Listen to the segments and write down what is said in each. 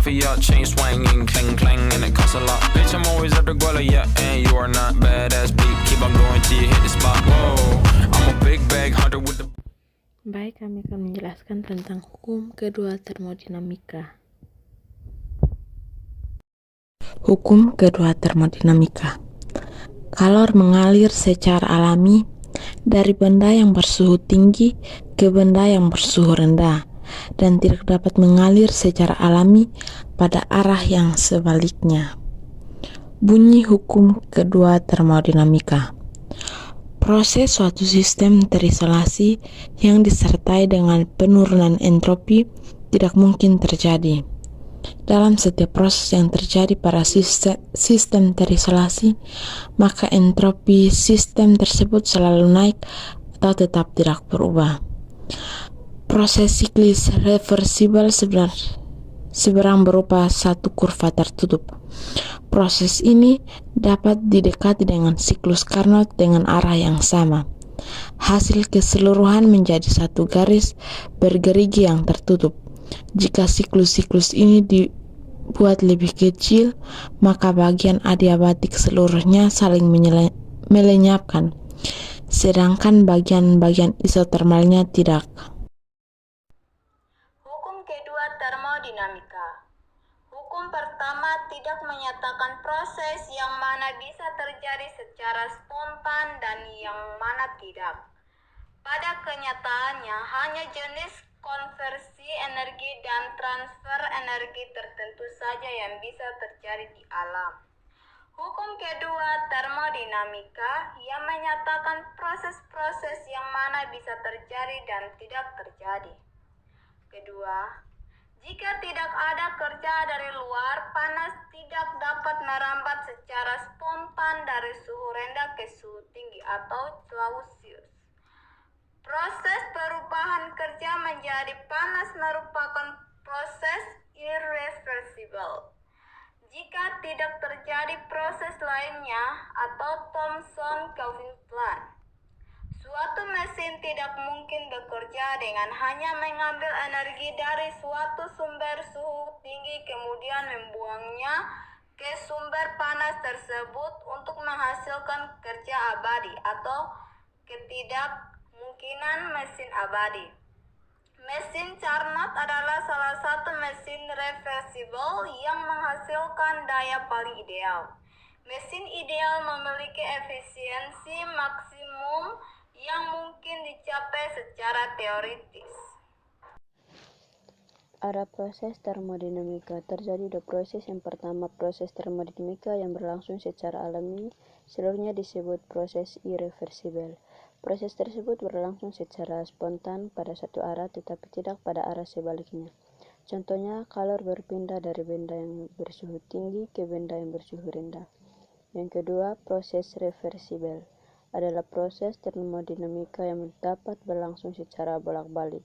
for your chain swinging, clang clang, and it costs a lot. Bitch, I'm always at the guala, yeah, and you are not badass beat. Keep on going till you hit the spot. Whoa, I'm a big bag hunter with the. Baik, kami akan menjelaskan tentang hukum kedua termodinamika. Hukum kedua termodinamika. Kalor mengalir secara alami dari benda yang bersuhu tinggi ke benda yang bersuhu rendah dan tidak dapat mengalir secara alami pada arah yang sebaliknya. Bunyi hukum kedua termodinamika. Proses suatu sistem terisolasi yang disertai dengan penurunan entropi tidak mungkin terjadi. Dalam setiap proses yang terjadi pada sistem terisolasi, maka entropi sistem tersebut selalu naik atau tetap tidak berubah. Proses siklis reversibel seberang berupa satu kurva tertutup. Proses ini dapat didekati dengan siklus Carnot dengan arah yang sama. Hasil keseluruhan menjadi satu garis bergerigi yang tertutup. Jika siklus-siklus ini dibuat lebih kecil, maka bagian adiabatik seluruhnya saling melenyapkan, sedangkan bagian-bagian isotermalnya tidak. Hukum kedua termodinamika. Hukum pertama tidak menyatakan proses yang mana bisa terjadi secara spontan dan yang mana tidak. Pada kenyataannya, hanya jenis konversi energi dan transfer energi tertentu saja yang bisa terjadi di alam. Hukum kedua termodinamika yang menyatakan proses-proses yang mana bisa terjadi dan tidak terjadi. Kedua, jika tidak ada kerja dari luar, panas tidak dapat merambat secara spontan dari suhu rendah ke suhu tinggi atau Celsius. Proses perubahan kerja menjadi panas merupakan proses irreversible. Jika tidak terjadi proses lainnya atau Thomson-Kelvin plan, suatu mesin tidak mungkin bekerja dengan hanya mengambil energi dari suatu sumber suhu tinggi kemudian membuangnya ke sumber panas tersebut untuk menghasilkan kerja abadi atau ketidakmungkinan mesin abadi. Mesin Carnot adalah salah satu mesin reversibel yang menghasilkan daya paling ideal. Mesin ideal memiliki efisiensi maksimum yang mungkin dicapai secara teoritis. Ada proses termodinamika. Terjadi dua proses. Yang pertama, proses termodinamika yang berlangsung secara alami, seluruhnya disebut proses irreversibel. Proses tersebut berlangsung secara spontan pada satu arah tetapi tidak pada arah sebaliknya. Contohnya, kalor berpindah dari benda yang bersuhu tinggi ke benda yang bersuhu rendah. Yang kedua, proses reversibel adalah proses termodinamika yang dapat berlangsung secara bolak-balik.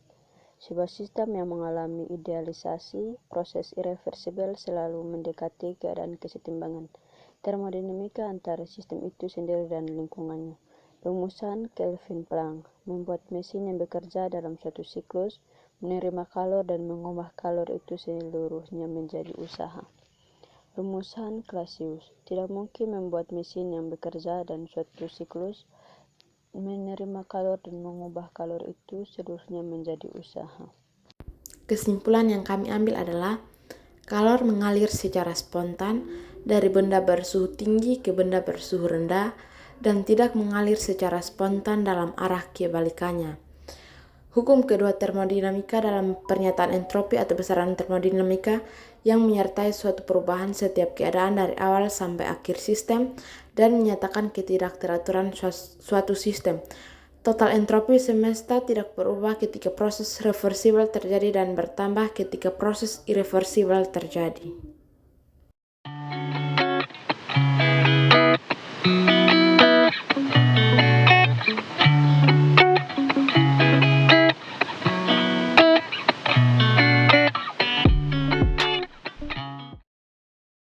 Sebuah sistem yang mengalami idealisasi, proses irreversibel selalu mendekati keadaan kesetimbangan termodinamika antara sistem itu sendiri dan lingkungannya. Rumusan Kelvin-Planck membuat mesin yang bekerja dalam suatu siklus menerima kalor dan mengubah kalor itu seluruhnya menjadi usaha. Rumusan Clausius tidak mungkin membuat mesin yang bekerja dan suatu siklus menerima kalor dan mengubah kalor itu seluruhnya menjadi usaha. Kesimpulan yang kami ambil adalah kalor mengalir secara spontan dari benda bersuhu tinggi ke benda bersuhu rendah dan tidak mengalir secara spontan dalam arah kebalikannya. Hukum kedua termodinamika dalam pernyataan entropi atau besaran termodinamika yang menyertai suatu perubahan setiap keadaan dari awal sampai akhir sistem dan menyatakan ketidakteraturan suatu sistem. Total entropi semesta tidak berubah ketika proses reversibel terjadi dan bertambah ketika proses irreversibel terjadi.